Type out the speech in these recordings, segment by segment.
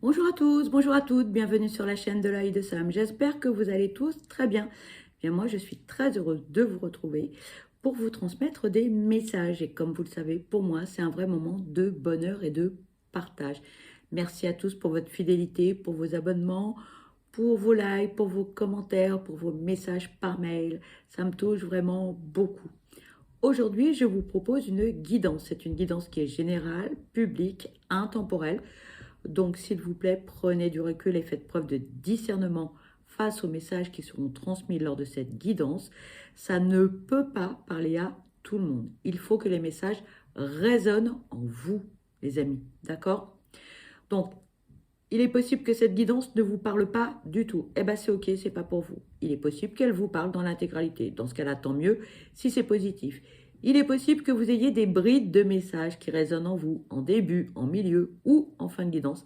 Bonjour à tous, bonjour à toutes, bienvenue sur la chaîne de l'œil de Sam. J'espère que vous allez tous très bien. Bien, moi, je suis très heureuse de vous retrouver pour vous transmettre des messages. Et comme vous le savez, pour moi, c'est un vrai moment de bonheur et de partage. Merci à tous pour votre fidélité, pour vos abonnements, pour vos likes, pour vos commentaires, pour vos messages par mail. Ça me touche vraiment beaucoup. Aujourd'hui, je vous propose une guidance. C'est une guidance qui est générale, publique, intemporelle. Donc, s'il vous plaît, prenez du recul et faites preuve de discernement face aux messages qui seront transmis lors de cette guidance. Ça ne peut pas parler à tout le monde. Il faut que les messages résonnent en vous, les amis. D'accord? Donc, il est possible que cette guidance ne vous parle pas du tout. Eh bien, c'est ok, c'est pas pour vous. Il est possible qu'elle vous parle dans l'intégralité. Dans ce cas-là, tant mieux si c'est positif. Il est possible que vous ayez des brides de messages qui résonnent en vous, en début, en milieu ou en fin de guidance.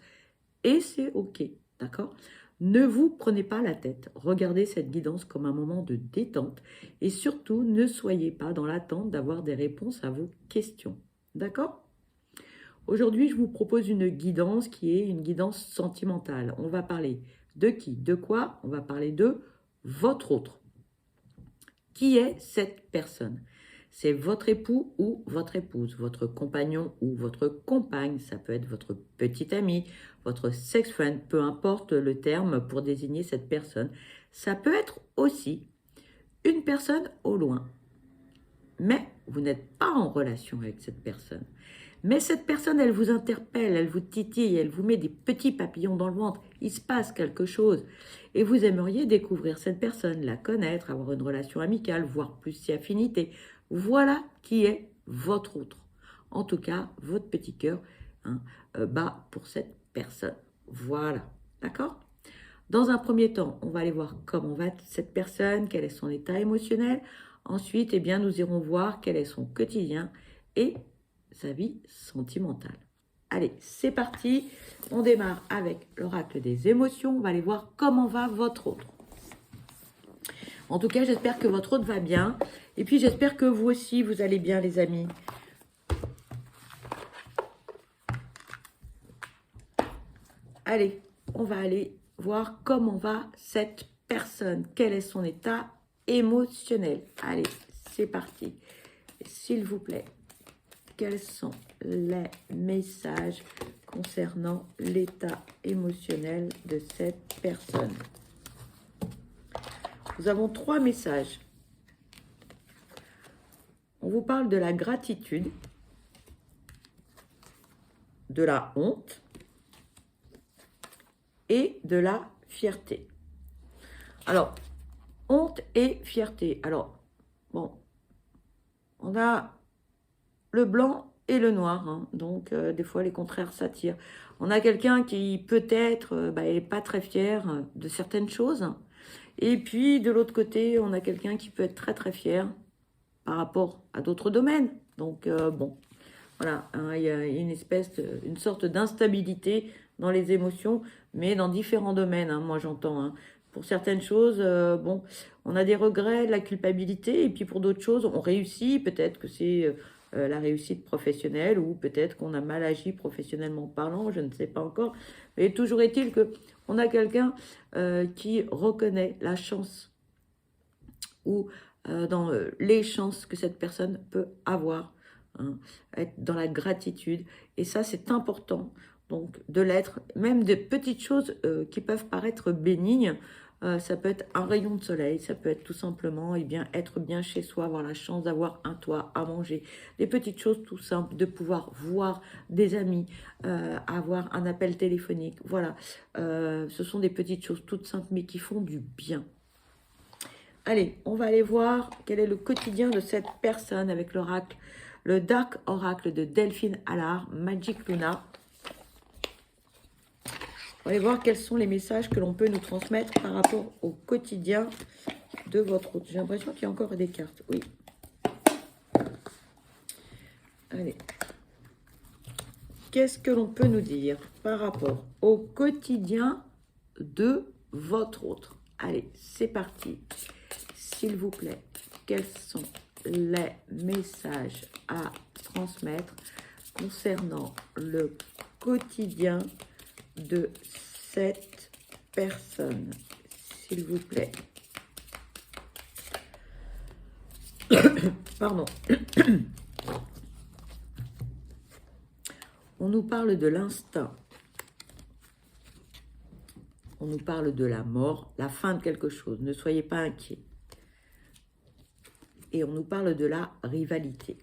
Et c'est ok, d'accord? Ne vous prenez pas la tête. Regardez cette guidance comme un moment de détente. Et surtout, ne soyez pas dans l'attente d'avoir des réponses à vos questions. D'accord? Aujourd'hui, je vous propose une guidance qui est une guidance sentimentale. On va parler de qui? De quoi? On va parler de votre autre. Qui est cette personne? C'est votre époux ou votre épouse, votre compagnon ou votre compagne, ça peut être votre petit ami, votre sex friend, peu importe le terme pour désigner cette personne. Ça peut être aussi une personne au loin, mais vous n'êtes pas en relation avec cette personne. Mais cette personne, elle vous interpelle, elle vous titille, elle vous met des petits papillons dans le ventre. Il se passe quelque chose. Et vous aimeriez découvrir cette personne, la connaître, avoir une relation amicale, voire plus si affinité. Voilà qui est votre autre. En tout cas, votre petit cœur bat pour cette personne. Voilà. D'accord? Dans un premier temps, on va aller voir comment va cette personne, quel est son état émotionnel. Ensuite, eh bien, nous irons voir quel est son quotidien et sa vie sentimentale. Allez, c'est parti. On démarre avec l'oracle des émotions. On va aller voir comment va votre autre. En tout cas, j'espère que votre autre va bien. Et puis, j'espère que vous aussi, vous allez bien, les amis. Allez, on va aller voir comment va cette personne. Quel est son état émotionnel. Allez, c'est parti. S'il vous plaît, quels sont les messages concernant l'état émotionnel de cette personne? Nous avons 3 messages. On vous parle de la gratitude, de la honte et de la fierté. Alors, honte et fierté. Alors, bon, on a le blanc et le noir, hein. Donc des fois les contraires s'attirent. On a quelqu'un qui peut-être est pas très fier de certaines choses. Et puis de l'autre côté, on a quelqu'un qui peut être très très fier par rapport à d'autres domaines. Donc bon, voilà, hein, il y a une sorte d'instabilité dans les émotions, mais dans différents domaines, hein, moi j'entends. Hein. Pour certaines choses, bon, on a des regrets, de la culpabilité, et puis pour d'autres choses, on réussit. Peut-être que c'est la réussite professionnelle, ou peut-être qu'on a mal agi professionnellement parlant, je ne sais pas encore. Mais toujours est-il que on a quelqu'un qui reconnaît la chance ou dans les chances que cette personne peut avoir. Hein, être dans la gratitude. Et ça, c'est important, donc, de l'être. Même des petites choses qui peuvent paraître bénignes. Ça peut être un rayon de soleil, ça peut être tout simplement être bien chez soi, avoir la chance d'avoir un toit à manger. Des petites choses tout simples, de pouvoir voir des amis, avoir un appel téléphonique. Voilà, ce sont des petites choses toutes simples, mais qui font du bien. Allez, on va aller voir quel est le quotidien de cette personne avec l'oracle, le Dark Oracle de Delphine Allard, Magic Luna. On va aller voir quels sont les messages que l'on peut nous transmettre par rapport au quotidien de votre autre. J'ai l'impression qu'il y a encore des cartes, oui. Allez. Qu'est-ce que l'on peut nous dire par rapport au quotidien de votre autre? Allez, c'est parti. S'il vous plaît, quels sont les messages à transmettre concernant le quotidien de cette personne, s'il vous plaît. Pardon. On nous parle de l'instinct. On nous parle de la mort, la fin de quelque chose. Ne soyez pas inquiets. Et on nous parle de la rivalité.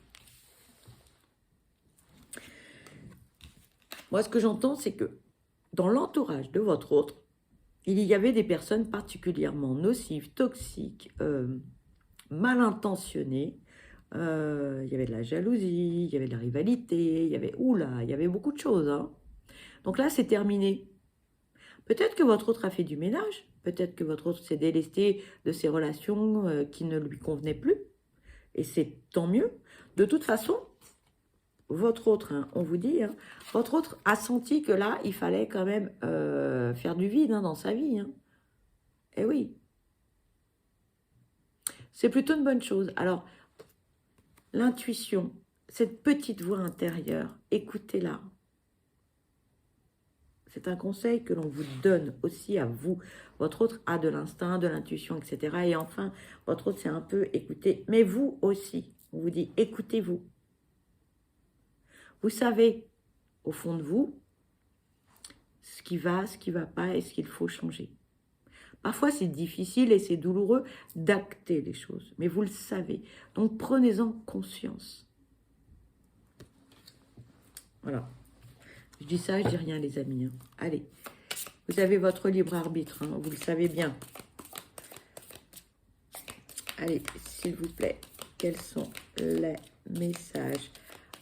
Moi, ce que j'entends, c'est que dans l'entourage de votre autre, il y avait des personnes particulièrement nocives, toxiques, mal intentionnées. Il y avait de la jalousie, il y avait de la rivalité, il y avait, oula, il y avait beaucoup de choses. Hein. Donc là, c'est terminé. Peut-être que votre autre a fait du ménage, peut-être que votre autre s'est délesté de ses relations qui ne lui convenaient plus, et c'est tant mieux. De toute façon, votre autre, hein, on vous dit, hein, votre autre a senti que là, il fallait quand même faire du vide hein, dans sa vie. Hein. Eh oui. C'est plutôt une bonne chose. Alors, l'intuition, cette petite voix intérieure, écoutez-la. C'est un conseil que l'on vous donne aussi à vous. Votre autre a de l'instinct, de l'intuition, etc. Et enfin, votre autre, c'est un peu écouter. Mais vous aussi, on vous dit, écoutez-vous. Vous savez, au fond de vous, ce qui va pas et ce qu'il faut changer. Parfois, c'est difficile et c'est douloureux d'acter les choses, mais vous le savez. Donc, prenez-en conscience. Voilà. Je dis ça, je dis rien, les amis. Hein. Allez, vous avez votre libre arbitre, hein, vous le savez bien. Allez, s'il vous plaît, quels sont les messages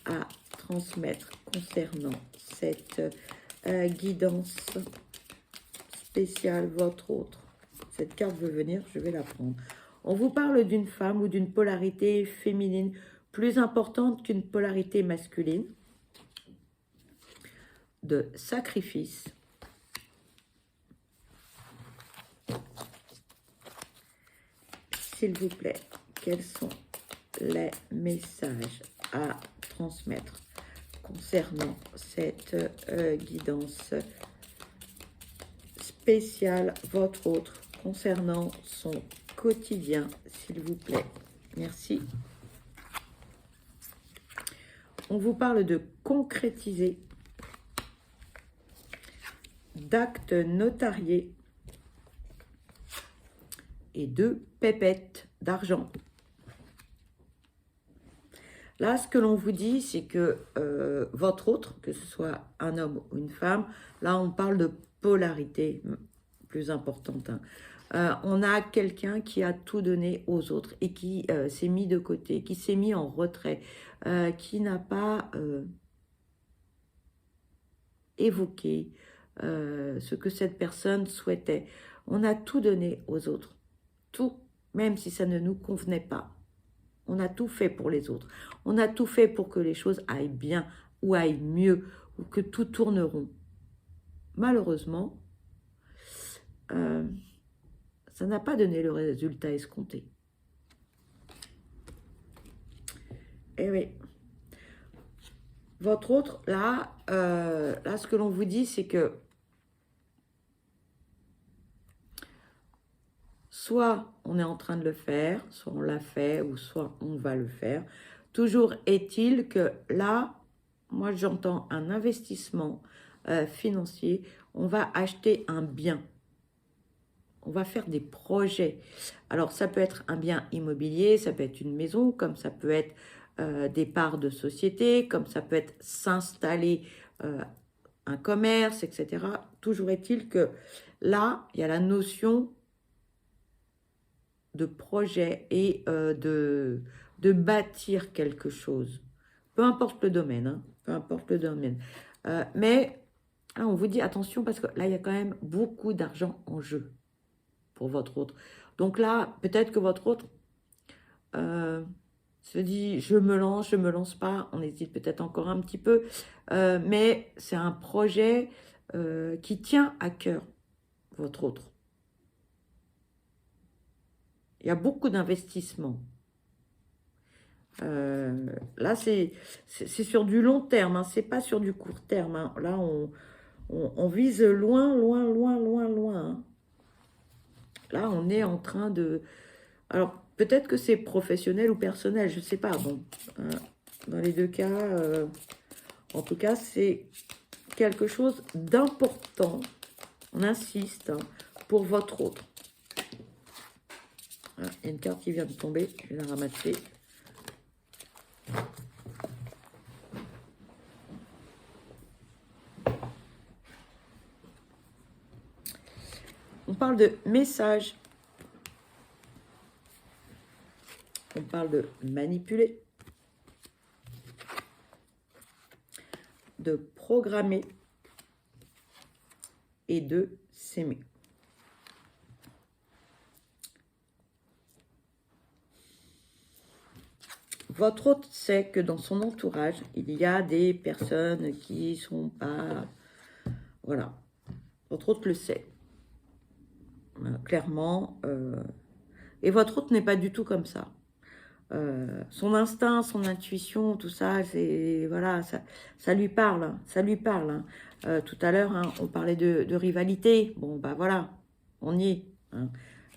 à transmettre concernant cette guidance spéciale, votre autre? Cette carte veut venir, je vais la prendre. On vous parle d'une femme ou d'une polarité féminine plus importante qu'une polarité masculine, de sacrifice, s'il vous plaît, quels sont les messages à transmettre concernant cette guidance spéciale, votre autre, concernant son quotidien, s'il vous plaît. Merci. On vous parle de concrétiser, d'actes notariés et de pépettes d'argent. Là, ce que l'on vous dit, c'est que votre autre, que ce soit un homme ou une femme, là, on parle de polarité plus importante. Hein. On a quelqu'un qui a tout donné aux autres et qui s'est mis de côté, qui s'est mis en retrait, qui n'a pas évoqué ce que cette personne souhaitait. On a tout donné aux autres. Tout, même si ça ne nous convenait pas. On a tout fait pour les autres. On a tout fait pour que les choses aillent bien ou aillent mieux ou que tout tourne rond. Malheureusement, ça n'a pas donné le résultat escompté. Eh oui. Votre autre, là, ce que l'on vous dit, c'est que soit on est en train de le faire, soit on l'a fait, ou soit on va le faire. Toujours est-il que là, moi j'entends un investissement financier, on va acheter un bien. On va faire des projets. Alors ça peut être un bien immobilier, ça peut être une maison, comme ça peut être des parts de société, comme ça peut être s'installer un commerce, etc. Toujours est-il que là, il y a la notion de projet et de bâtir quelque chose. Peu importe le domaine, hein, peu importe le domaine. Mais là, on vous dit attention parce que là, il y a quand même beaucoup d'argent en jeu pour votre autre. Donc là, peut-être que votre autre se dit, je me lance pas, on hésite peut-être encore un petit peu, mais c'est un projet qui tient à cœur, votre autre. Il y a beaucoup d'investissements. Là, c'est sur du long terme, hein, c'est pas sur du court terme. Hein. Là, On vise loin, loin, loin, loin, loin. Hein. Là, on est en train de... Alors, peut-être que c'est professionnel ou personnel, je ne sais pas. Bon, dans les deux cas, en tout cas, c'est quelque chose d'important. On insiste, hein, pour votre autre. Il y a une carte qui vient de tomber, je vais la ramasser. On parle de message. On parle de manipuler. De programmer. Et de s'aimer. Votre hôte sait que dans son entourage, il y a des personnes qui sont pas... Voilà. Votre hôte le sait. Clairement. Et votre hôte n'est pas du tout comme ça. Son instinct, son intuition, tout ça, c'est... Voilà, ça lui parle. Hein, ça lui parle. Hein. Tout à l'heure, hein, on parlait de rivalité. Bon, bah voilà, on y est. Hein.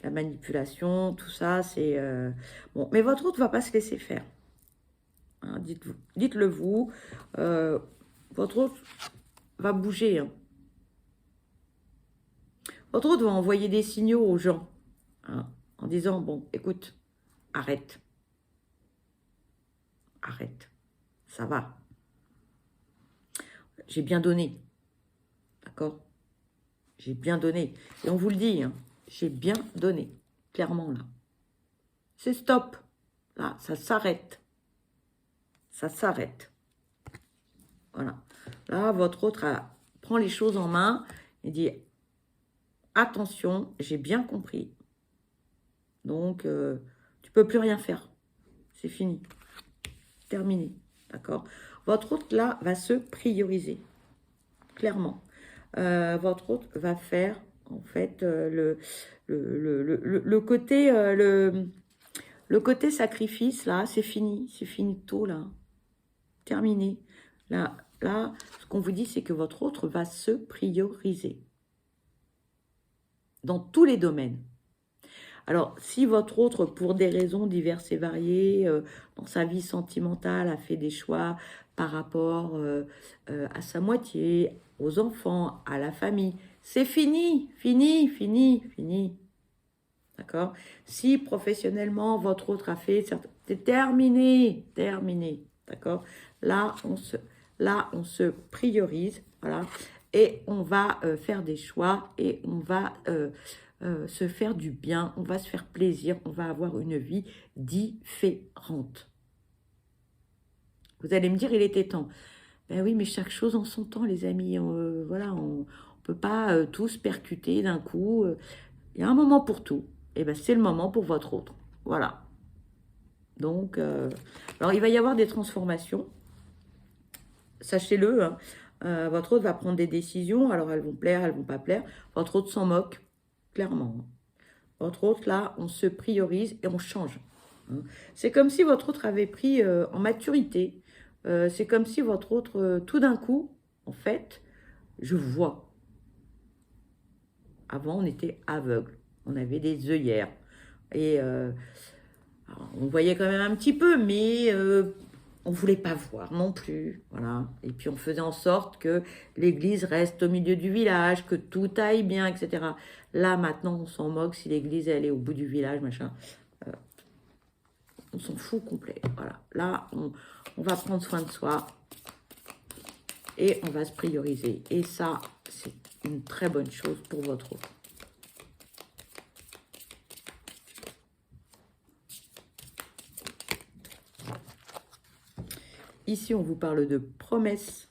La manipulation, tout ça, c'est... Bon, mais votre hôte ne va pas se laisser faire. Hein, dites-le vous. Votre hôte va bouger. Hein. Votre hôte va envoyer des signaux aux gens. Hein, en disant, bon, écoute, arrête. Arrête. Ça va. J'ai bien donné. D'accord? J'ai bien donné. Et on vous le dit, hein, j'ai bien donné. Clairement, là. C'est stop. Là, ça s'arrête. Ça s'arrête. Voilà. Là, votre autre prend les choses en main et dit, attention, j'ai bien compris. Donc, tu peux plus rien faire. C'est fini. Terminé. D'accord? Votre autre, là, va se prioriser. Clairement. Votre autre va faire, en fait, le côté... le côté sacrifice, là, c'est fini. C'est fini tôt, là. Terminé. Là, ce qu'on vous dit, c'est que votre autre va se prioriser. Dans tous les domaines. Alors, si votre autre, pour des raisons diverses et variées, dans sa vie sentimentale, a fait des choix par rapport à sa moitié, aux enfants, à la famille, c'est fini, fini, fini, fini. D'accord? Si professionnellement, votre autre a fait... C'est terminé, terminé. D'accord? Là, on se priorise, voilà, et on va faire des choix et on va se faire du bien, on va se faire plaisir, on va avoir une vie différente. Vous allez me dire, il était temps. Ben oui, mais chaque chose en son temps, les amis. Voilà, on ne peut pas tous percuter d'un coup. Il y a un moment pour tout. Et ben c'est le moment pour votre autre. Voilà. Donc, alors il va y avoir des transformations. Sachez-le, hein, votre autre va prendre des décisions. Alors elles vont plaire, elles vont pas plaire. Votre autre s'en moque, clairement. Votre autre, là, on se priorise et on change. Hein. C'est comme si votre autre avait pris en maturité. C'est comme si votre autre, tout d'un coup, en fait, je vois. Avant, on était aveugle. On avait des œillères. Et on voyait quand même un petit peu, mais on ne voulait pas voir non plus. Voilà. Et puis, on faisait en sorte que l'église reste au milieu du village, que tout aille bien, etc. Là, maintenant, on s'en moque si l'église, elle est au bout du village, machin. On s'en fout complet. Voilà. Là, on va prendre soin de soi et on va se prioriser. Et ça, c'est une très bonne chose pour votre autre. Ici, on vous parle de promesses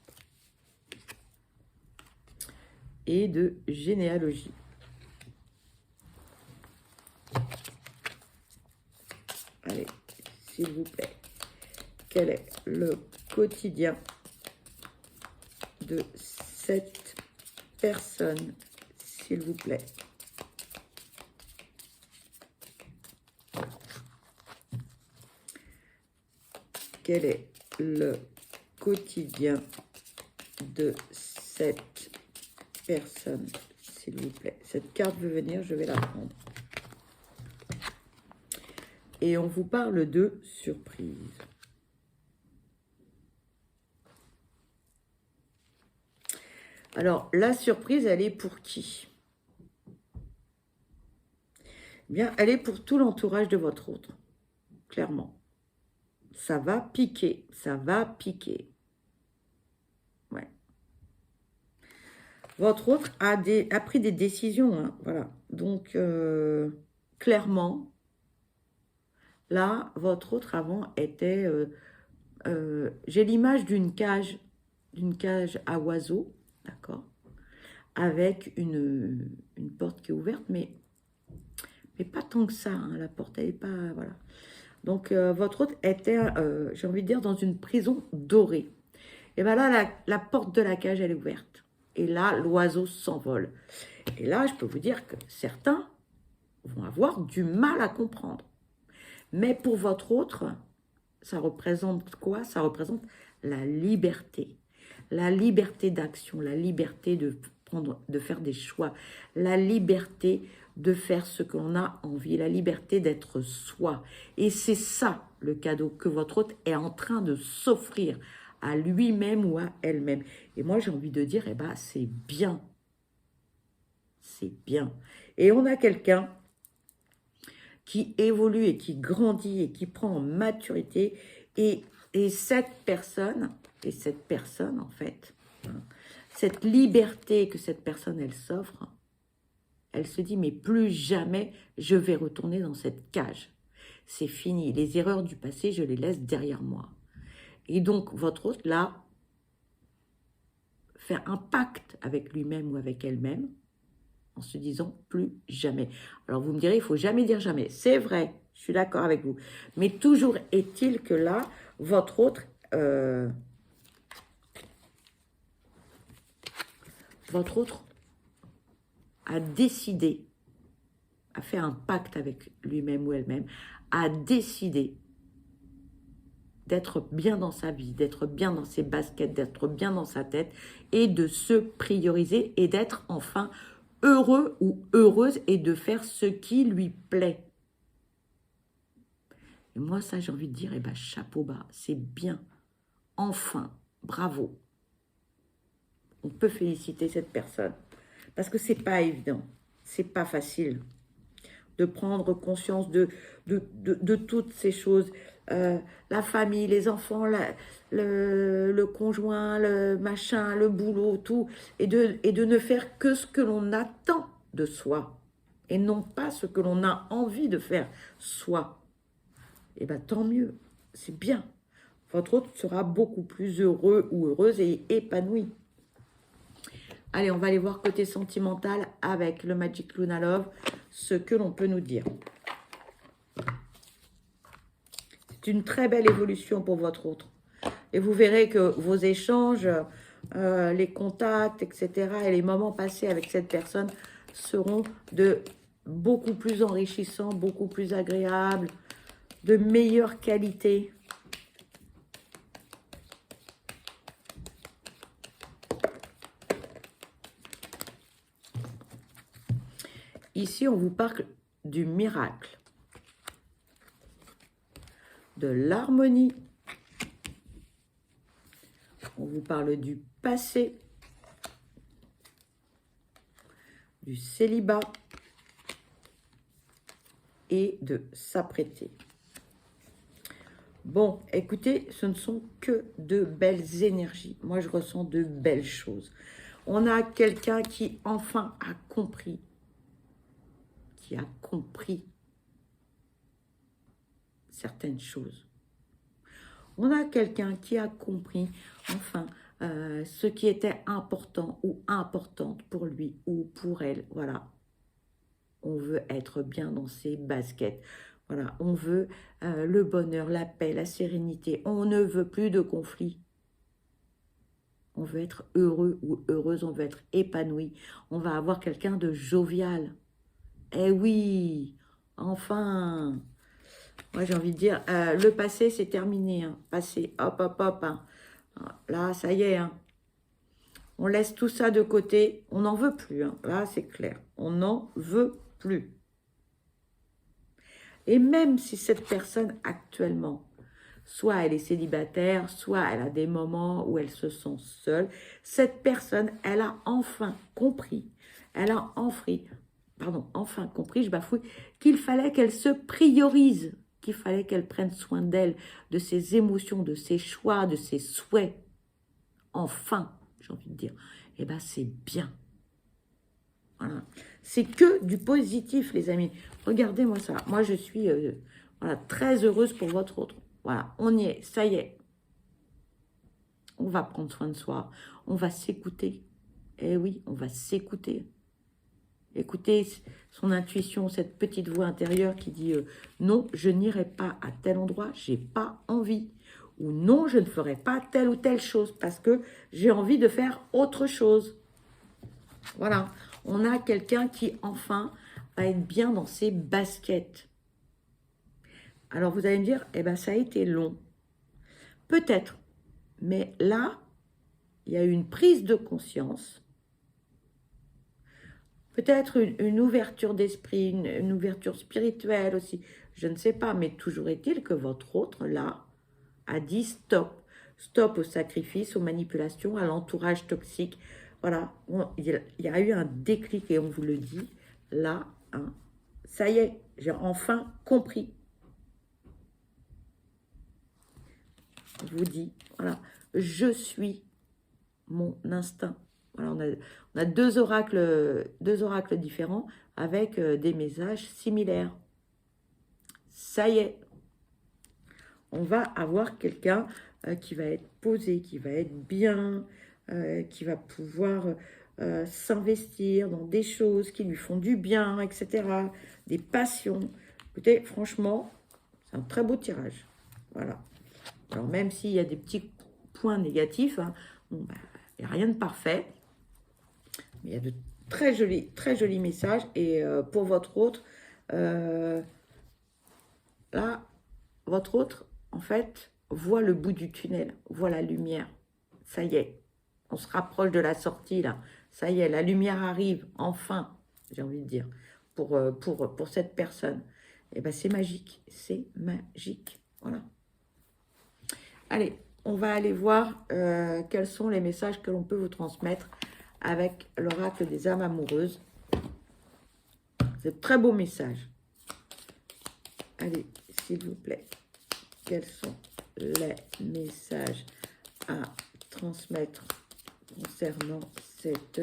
et de généalogie. Allez, s'il vous plaît. Quel est le quotidien de cette personne, s'il vous plaît? Quel est le quotidien de cette personne, s'il vous plaît. Cette carte veut venir, je vais la prendre. Et on vous parle de surprise. Alors, la surprise, elle est pour qui? Eh bien, elle est pour tout l'entourage de votre autre, clairement. Ça va piquer, ça va piquer. Ouais. Votre autre a pris des décisions, hein, voilà. Donc, clairement, là, votre autre avant était... j'ai l'image d'une cage à oiseaux, d'accord, avec une porte qui est ouverte, mais pas tant que ça, hein, la porte, elle n'est pas... Voilà. Donc, votre autre était, j'ai envie de dire, dans une prison dorée. Et bien là, la porte de la cage, elle est ouverte. Et là, l'oiseau s'envole. Et là, je peux vous dire que certains vont avoir du mal à comprendre. Mais pour votre autre, ça représente quoi? Ça représente la liberté. La liberté d'action, la liberté de faire des choix, la liberté de faire ce que l'on a envie, la liberté d'être soi. Et c'est ça le cadeau que votre hôte est en train de s'offrir à lui-même ou à elle-même. Et moi, j'ai envie de dire, eh ben, c'est bien. C'est bien. Et on a quelqu'un qui évolue et qui grandit et qui prend en maturité. Et cette personne, en fait, hein, cette liberté que cette personne, elle s'offre, elle se dit, mais plus jamais je vais retourner dans cette cage. C'est fini. Les erreurs du passé, je les laisse derrière moi. Et donc, votre hôte, là, fait un pacte avec lui-même ou avec elle-même en se disant plus jamais. Alors, vous me direz, il ne faut jamais dire jamais. C'est vrai, je suis d'accord avec vous. Mais toujours est-il que là, votre autre, a décidé, a fait un pacte avec lui-même ou elle-même, a décidé d'être bien dans sa vie, d'être bien dans ses baskets, d'être bien dans sa tête et de se prioriser et d'être enfin heureux ou heureuse et de faire ce qui lui plaît. Et moi, ça, j'ai envie de dire, eh ben, chapeau bas, c'est bien. Enfin, bravo. On peut féliciter cette personne. Parce que c'est pas évident, c'est pas facile de prendre conscience de toutes ces choses. La famille, les enfants, le conjoint, le machin, le boulot, tout. Et de ne faire que ce que l'on attend de soi. Et non pas ce que l'on a envie de faire soi. Et bien tant mieux, c'est bien. Votre autre sera beaucoup plus heureux ou heureuse et épanoui. Allez, on va aller voir côté sentimental avec le Magic Luna Love, ce que l'on peut nous dire. C'est une très belle évolution pour votre autre. Et vous verrez que vos échanges, les contacts, etc. et les moments passés avec cette personne seront de beaucoup plus enrichissants, beaucoup plus agréables, de meilleure qualité. Ici, on vous parle du miracle, de l'harmonie. On vous parle du passé, du célibat et de s'apprêter. Bon, écoutez, ce ne sont que de belles énergies. Moi, je ressens de belles choses. On a quelqu'un qui enfin a compris, certaines choses. On a quelqu'un qui a compris, enfin, ce qui était important ou importante pour lui ou pour elle. Voilà. On veut être bien dans ses baskets. Voilà. On veut le bonheur, la paix, la sérénité. On ne veut plus de conflits. On veut être heureux ou heureuse. On veut être épanoui. On va avoir quelqu'un de jovial. Eh oui, enfin, moi j'ai envie de dire, le passé c'est terminé, hein. Passé, hop, hop, hop, hein. Là, ça y est, hein. On laisse tout ça de côté. On n'en veut plus. Hein. Là, c'est clair. On n'en veut plus. Et même si cette personne actuellement, soit elle est célibataire, soit elle a des moments où elle se sent seule, cette personne, elle a enfin compris, enfin compris, je bafouille, qu'il fallait qu'elle se priorise, qu'il fallait qu'elle prenne soin d'elle, de ses émotions, de ses choix, de ses souhaits. Enfin, j'ai envie de dire, eh bien c'est bien. Voilà. C'est que du positif, les amis. Regardez-moi ça. Moi, je suis voilà, très heureuse pour votre autre. Voilà, on y est, ça y est. On va prendre soin de soi. On va s'écouter. Eh oui, on va s'écouter. Écoutez son intuition, cette petite voix intérieure qui dit non, je n'irai pas à tel endroit, j'ai pas envie. Ou non, je ne ferai pas telle ou telle chose parce que j'ai envie de faire autre chose. Voilà. On a quelqu'un qui, enfin, va être bien dans ses baskets. Alors, vous allez me dire, eh bien, ça a été long. Peut-être. Mais là, il y a eu une prise de conscience. Peut-être une ouverture d'esprit, une ouverture spirituelle aussi. Je ne sais pas, mais toujours est-il que votre autre, là, a dit stop. Stop au sacrifice, aux manipulations, à l'entourage toxique. Voilà, il y a eu un déclic et on vous le dit, là, hein, ça y est, j'ai enfin compris. Je vous dis, voilà, je suis mon instinct. Voilà, on a deux oracles différents avec des messages similaires. Ça y est, on va avoir quelqu'un qui va être posé, qui va être bien, qui va pouvoir s'investir dans des choses qui lui font du bien, etc. Des passions. Écoutez, franchement, c'est un très beau tirage. Voilà. Alors, même s'il y a des petits points négatifs, hein, bon, bah, il n'y a rien de parfait. Mais il y a de très jolis messages. Et pour votre autre, là, votre autre, en fait, voit le bout du tunnel, voit la lumière. Ça y est, on se rapproche de la sortie, là. Ça y est, la lumière arrive, enfin, j'ai envie de dire, pour cette personne. Et bien, c'est magique, voilà. Allez, on va aller voir quels sont les messages que l'on peut vous transmettre avec l'oracle des âmes amoureuses. C'est de très beaux messages. Allez, s'il vous plaît, quels sont les messages à transmettre concernant cette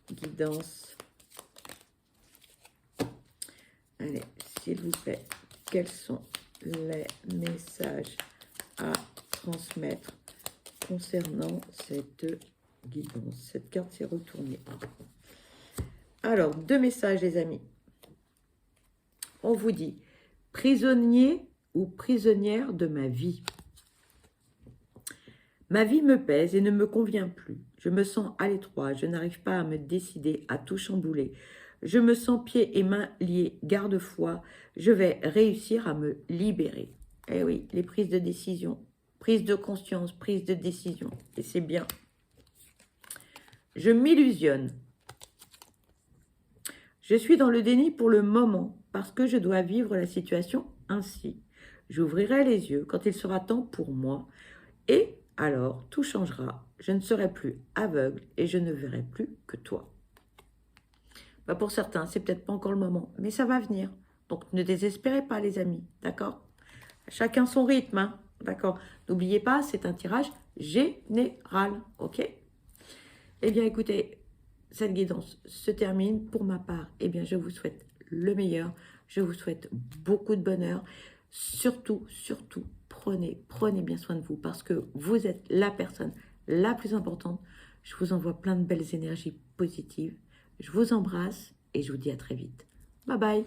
guidance? Allez, s'il vous plaît, quels sont les messages à transmettre concernant cette guidance? Cette carte s'est retournée. Alors, deux messages, les amis. On vous dit, prisonnier ou prisonnière de ma vie. Ma vie me pèse et ne me convient plus. Je me sens à l'étroit, je n'arrive pas à me décider, à tout chambouler. Je me sens pieds et mains liés, garde-foi. Je vais réussir à me libérer. Eh oui, les prises de décision, prise de conscience, prise de décision. Et c'est bien. Je m'illusionne. Je suis dans le déni pour le moment parce que je dois vivre la situation ainsi. J'ouvrirai les yeux quand il sera temps pour moi et alors tout changera. Je ne serai plus aveugle et je ne verrai plus que toi. Bah pour certains, c'est peut-être pas encore le moment, mais ça va venir. Donc ne désespérez pas les amis, d'accord? Chacun son rythme, hein, d'accord? N'oubliez pas, c'est un tirage général, ok? Eh bien écoutez, cette guidance se termine. Pour ma part, eh bien je vous souhaite le meilleur. Je vous souhaite beaucoup de bonheur. Surtout, prenez bien soin de vous parce que vous êtes la personne la plus importante. Je vous envoie plein de belles énergies positives. Je vous embrasse et je vous dis à très vite. Bye bye.